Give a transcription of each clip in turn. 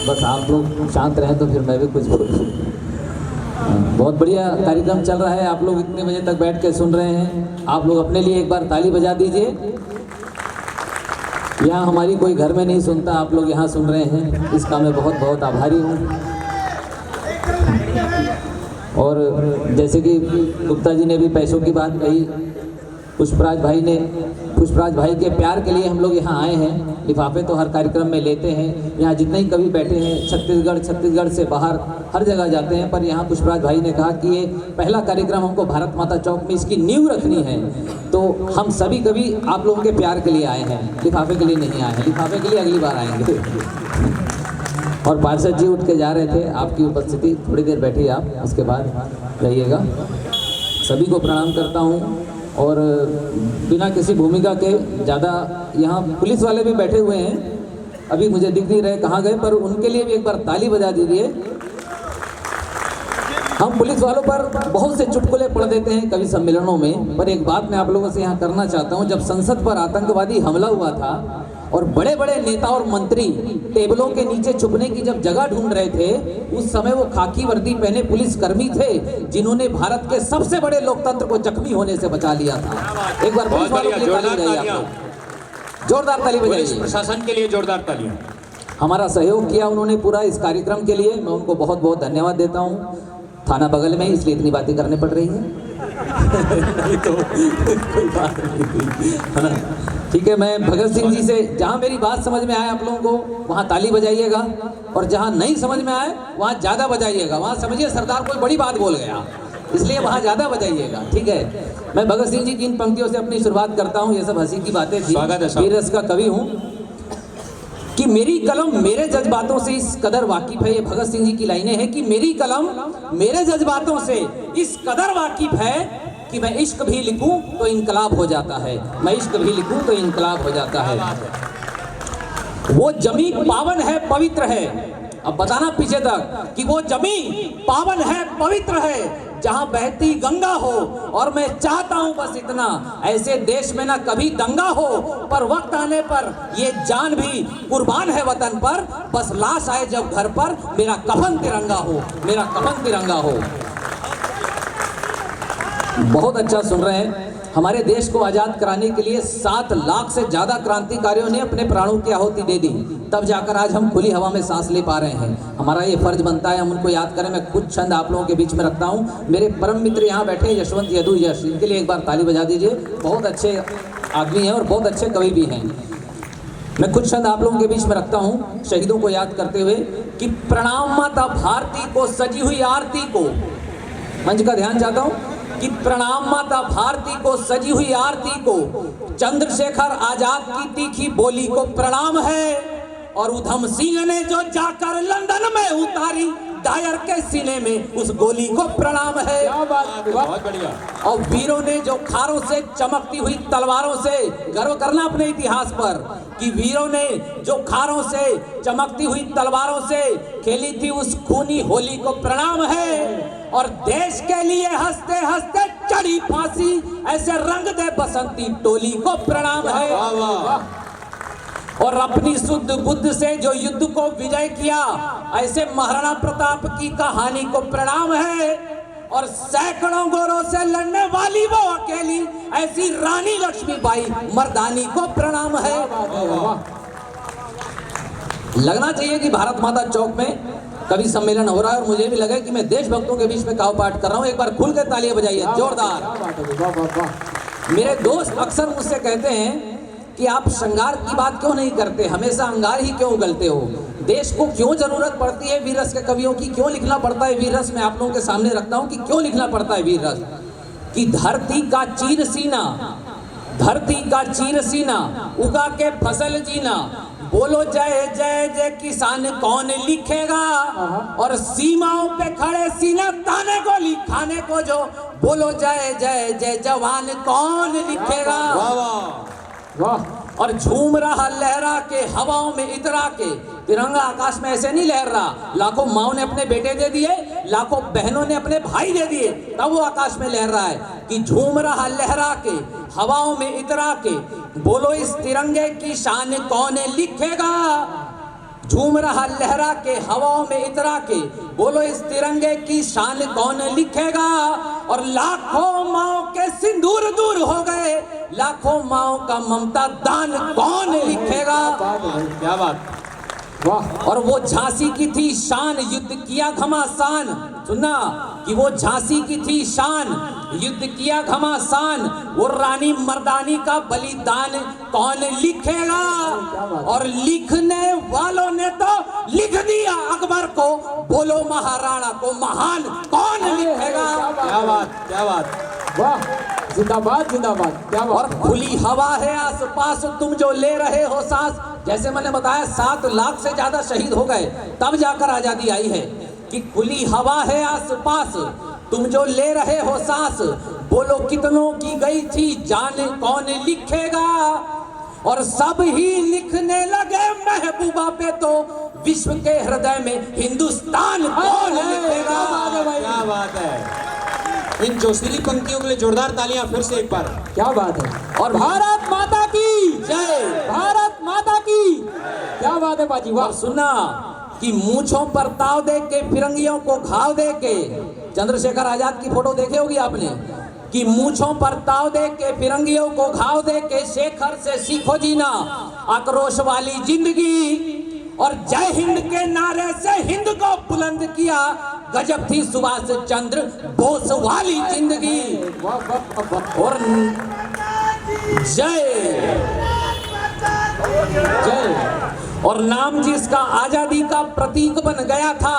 बस आप लोग शांत रहें तो फिर मैं भी कुछ बोलूँ। बहुत बढ़िया कार्यक्रम चल रहा है, आप लोग इतने बजे तक बैठ के सुन रहे हैं। आप लोग अपने लिए एक बार ताली बजा दीजिए। यहाँ हमारी कोई घर में नहीं सुनता, आप लोग यहाँ सुन रहे हैं, इसका मैं बहुत बहुत आभारी हूँ। और जैसे कि गुप्ता जी ने भी पैसों की बात कही, पुष्पराज भाई के प्यार के लिए हम लोग यहाँ आए हैं। लिफाफे तो हर कार्यक्रम में लेते हैं, यहाँ जितने ही कवि बैठे हैं छत्तीसगढ़ से बाहर हर जगह जाते हैं, पर यहाँ पुष्पराज भाई ने कहा कि ये पहला कार्यक्रम हमको भारत माता चौक में इसकी नींव रखनी है, तो हम सभी कवि आप लोगों के प्यार के लिए आए हैं, लिफाफे के लिए नहीं आए हैं। लिफाफे के लिए अगली बार आएंगे। और पार्षद जी उठ के जा रहे थे, आपकी उपस्थिति, थोड़ी देर बैठिए आप, उसके बाद रहिएगा। सभी को प्रणाम करता हूँ और बिना किसी भूमिका के ज़्यादा, यहाँ पुलिस वाले भी बैठे हुए हैं, अभी मुझे दिख नहीं रहे कहाँ गए, पर उनके लिए भी एक बार ताली बजा दीजिए। हम पुलिस वालों पर बहुत से चुटकुले पढ़ देते हैं कवि सम्मेलनों में, पर एक बात मैं आप लोगों से यहाँ करना चाहता हूँ। जब संसद पर आतंकवादी हमला हुआ था और बड़े बड़े नेता और मंत्री टेबलों के नीचे छुपने की जब जगह ढूंढ रहे थे, उस समय वो खाकी वर्दी पहने पुलिसकर्मी थे जिन्होंने भारत के सबसे बड़े लोकतंत्र को जख्मी होने से बचा लिया था। एक बार पुलिस वालों के लिए ताली बजाइए, जोरदार ताली बजाइए। प्रशासन के लिए जोरदार तालियां। हमारा सहयोग किया उन्होंने पूरा इस कार्यक्रम के लिए, मैं उनको बहुत बहुत धन्यवाद देता हूँ। थाना बगल में, इसलिए इतनी बातें करनी पड़ रही हैं। नहीं तो कोई बात नहीं, है ना? ठीक है, मैं भगत सिंह जी से, जहाँ मेरी बात समझ में आए आप लोगों को वहाँ ताली बजाइएगा, और जहाँ नहीं समझ में आए वहाँ ज़्यादा बजाइएगा। वहाँ समझिए सरदार कोई बड़ी बात बोल गया, इसलिए वहाँ ज़्यादा बजाइएगा, ठीक है? मैं भगत सिंह जी की इन पंक्तियों से अपनी शुरुआत करता हूँ। ये सब हंसी की बातें थी, वीर रस का कवि हूँ कि मेरी कलम मेरे जज्बातों से इस कदर वाकिफ है। ये भगत सिंह जी की लाइनें हैं कि मेरी कलम मेरे जज्बातों से इस कदर वाकिफ है कि मैं इश्क भी लिखूं तो इनकलाब हो जाता है, मैं इश्क भी लिखूं तो इनकलाब हो जाता है। वो जमी पावन है, पवित्र है। अब बताना पीछे तक कि वो जमी पावन है, पवित्र है, जहां बहती गंगा हो। और मैं चाहता हूं बस इतना, ऐसे देश में ना कभी दंगा हो, पर वक्त आने पर ये जान भी कुर्बान है वतन पर। बस लाश आए जब घर पर, मेरा कफन तिरंगा हो, मेरा कफन तिरंगा हो। बहुत अच्छा सुन रहे हैं। हमारे देश को आज़ाद कराने के लिए 7 लाख से ज़्यादा क्रांतिकारियों ने अपने प्राणों की आहुति दे दी, तब जाकर आज हम खुली हवा में सांस ले पा रहे हैं। हमारा ये फर्ज बनता है हम उनको याद करें। मैं कुछ छंद आप लोगों के बीच में रखता हूँ। मेरे परम मित्र यहाँ बैठे हैं, यशवंत यदु यश, इनके लिए एक बार ताली बजा दीजिए। बहुत अच्छे आदमी हैं और बहुत अच्छे कवि भी हैं। मैं कुछ छंद आप लोगों के बीच में रखता हूँ शहीदों को याद करते हुए कि प्रणाम माता भारती को सजी हुई आरती को, मंच का ध्यान चाहता हूँ कि प्रणाम माता भारती को सजी हुई आरती को, चंद्रशेखर आजाद की तीखी बोली को प्रणाम है। और उधम सिंह ने जो जाकर लंदन में उतारी डायर के सीने में, उस गोली को प्रणाम है। बहुत बढ़िया। और वीरों ने जो खारों से चमकती हुई तलवारों से, गर्व करना अपने इतिहास पर कि वीरों ने जो खारों से चमकती हुई तलवारों से खेली थी उस खूनी होली को प्रणाम है। और देश के लिए हंसते हंसते चढ़ी फांसी, ऐसे रंग दे बसंती टोली को प्रणाम है। और अपनी शुद्ध बुद्ध से जो युद्ध को विजय किया, ऐसे महाराणा प्रताप की कहानी को प्रणाम है। और सैकड़ों गोरों से लड़ने वाली वो अकेली, ऐसी रानी लक्ष्मीबाई मर्दानी को प्रणाम है। लगना चाहिए कि भारत माता चौक में कवि सम्मेलन हो रहा है और मुझे भी लगा कि मैं देशभक्तों के बीच में काव पाठ कर रहा हूँ। एक बार खुल के तालियां बजाइए जोरदार। मेरे दोस्त अक्सर मुझसे कहते हैं कि आप श्रृंगार की बात क्यों नहीं करते, हमेशा अंगार ही क्यों उगलते हो, देश को क्यों जरूरत पड़ती है वीर रस के कवियों की, क्यों लिखना पड़ता है वीर रस। मैं आप लोगों के सामने रखता हूँ कि क्यों लिखना पड़ता है वीर रस। कि धरती का चीर सीना, धरती का चीर सीना, उगा के फसल जीना, बोलो जय जय जय किसान कौन लिखेगा। और सीमाओं पे खड़े सीना ताने गोली खाने को जो, बोलो जय जय जय जवान कौन लिखेगा। वाह। और झूम रहा लहरा के हवाओं में इतरा के, तिरंगा आकाश में ऐसे नहीं लहर रहा, लाखों माओ ने अपने बेटे दे दिए, लाखों बहनों ने अपने भाई दे दिए, तब वो आकाश में लहर रहा है। कि झूम रहा लहरा के हवाओं में इतरा के, बोलो इस तिरंगे की शान कौन लिखेगा। झूम रहा लहरा के हवाओं में इतरा के, बोलो इस तिरंगे की शान कौन लिखेगा। और लाखों माओ के सिंदूर दूर हो गए, लाखों माओ का ममता दान कौन लिखेगा। क्या बात, वाह। और वो झांसी की थी शान, युद्ध किया घमासान। सुनना कि वो झांसी की थी शान, युद्ध किया घमासान। वो रानी मर्दानी का बलिदान कौन लिखेगा। और लिखने वालों ने तो लिख दिया अकबर को, बोलो महाराणा को महान कौन लिखेगा। क्या बात, क्या बात, वाह, जिंदाबाद जिंदाबाद, क्या बात। और खुली हवा है आसपास तुम जो ले रहे हो सांस। जैसे मैंने बताया 7 लाख से ज्यादा शहीद हो गए, तब जाकर आजादी आई है। कि खुली हवा है आसपास तुम जो ले रहे हो सांस, बोलो कितनों की गई थी जान कौन लिखेगा। और सब ही लिखने लगे महबूबा पे तो विश्व के हृदय में हिंदुस्तान कौन लिखेगा। क्या बात है। इन जोशीली पंक्तियों के लिए जोरदार तालियां फिर से एक बार। क्या बात है। और भारत माता की जय, भारत माता की। क्या बात है बाजी, वाह। और सुना कि मूंछों पर ताव दे के फिरंगियों को घाव दे के, चंद्रशेखर आजाद की फोटो देखे होगी आपने, कि मूंछों पर ताव दे के फिरंगियों को घाव दे के शेखर से सीखो जीना आक्रोश वाली जिंदगी। और जय हिंद के नारे से हिंद को बुलंद किया, गजब थी सुभाष चंद्र बोस वाली जिंदगी। वाह वाह वाह। और जय जय। और नाम जिसका आजादी का प्रतीक बन गया था,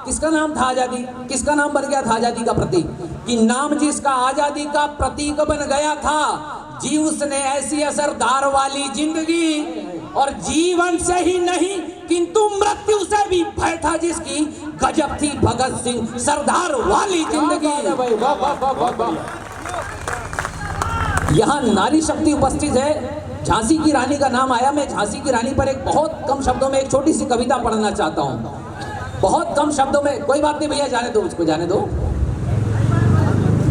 किसका नाम था आजादी, किसका नाम बन गया था आजादी का प्रतीक, कि नाम जिसका आजादी का प्रतीक बन गया था, जी उसने ऐसी असरदार वाली जिंदगी। और जीवन से ही नहीं किंतु मृत्यु से भी भय था जिसकी, गजब थी भगत सिंह सरदार वाली जिंदगी। भाई वाह वाह वाह वाह वाह। यहाँ नारी शक्ति उपस्थित है। झांसी की रानी का नाम आया, मैं झांसी की रानी पर एक बहुत कम शब्दों में एक छोटी सी कविता पढ़ना चाहता हूँ, बहुत कम शब्दों में। कोई बात नहीं भैया, जाने दो उसको, जाने दो।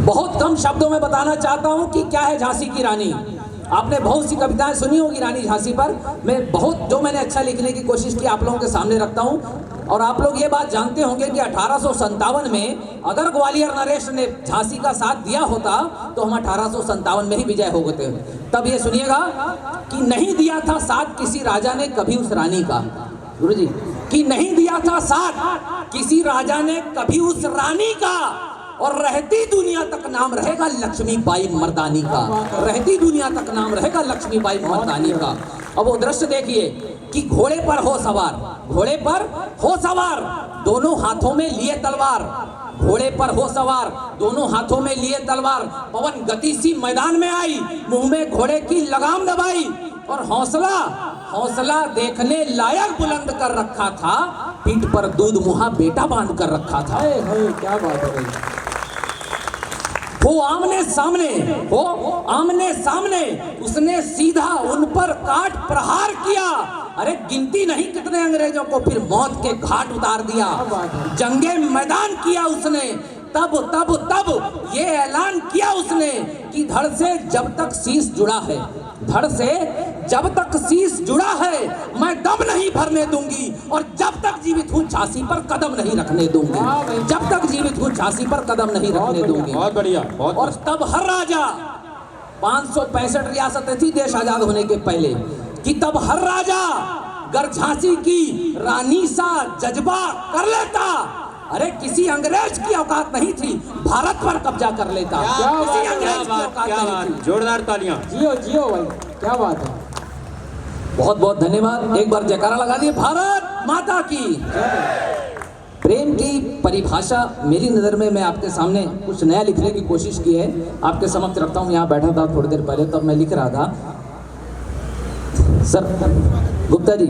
बहुत कम शब्दों में बताना चाहता हूँ कि क्या है झांसी की रानी। आपने बहुत सी कविताएं सुनी होगी रानी झांसी पर, मैं बहुत जो मैंने अच्छा लिखने की कोशिश की आप लोगों के सामने रखता हूँ। और आप लोग ये बात जानते होंगे कि 1857 में अगर ग्वालियर नरेश ने झांसी का साथ दिया होता तो हम 1857 में ही विजय हो गए थे। तब ये सुनिएगा कि नहीं दिया था साथ किसी राजा ने कभी उस रानी का, गुरु जी, कि नहीं दिया था साथ किसी राजा ने कभी उस रानी का। और रहती दुनिया तक नाम रहेगा लक्ष्मीबाई मर्दानी का, रहती दुनिया तक नाम रहेगा लक्ष्मीबाई मर्दानी का। अब वो दृश्य देखिए कि घोड़े पर हो सवार, घोड़े पर हो सवार, दोनों हाथों में लिए तलवार, घोड़े पर हो सवार, दोनों हाथों में लिए तलवार। पवन गति सी मैदान में आई, मुंह में घोड़े की लगाम दबाई। और हौसला हौसला देखने लायक बुलंद कर रखा था, पीठ पर दूध मुहा बेटा बांध कर रखा था। क्या बात है भाई। वो आमने सामने, वो आमने सामने, उसने सीधा उन पर काट प्रहार किया। अरे गिनती नहीं कितने अंग्रेजों को फिर मौत के घाट उतार दिया। जंगे मैदान किया उसने, तब तब तब ये ऐलान किया उसने कि धड़ से जब तक शीश जुड़ा है, धड़ से जब तक शीश जुड़ा है मैं दम नहीं भरने दूंगी, और जब तक जीवित हूँ झांसी पर कदम नहीं रखने दूंगी, जब तक जीवित हूँ झांसी पर कदम नहीं रखने दूंगी। बहुत बढ़िया, बहुत। और तब हर राजा, 565 रियासतें थी देश आजाद होने के पहले, कि तब हर राजा गर झांसी की रानी सा जज्बा कर लेता, अरे किसी अंग्रेज की औकात नहीं थी भारत पर कब्जा कर लेता, किसी अंग्रेज की औकात नहीं थी। जोरदार तालियां। जियो जियो भाई, क्या बात है। बहुत बहुत धन्यवाद। एक बार जयकारा लगा दिए भारत माता की। प्रेम की परिभाषा मेरी नज़र में, मैं आपके सामने कुछ नया लिखने की कोशिश की है, आपके समक्ष रखता हूँ। यहाँ बैठा था थोड़ी देर पहले, तब मैं लिख रहा था। सर गुप्ता जी।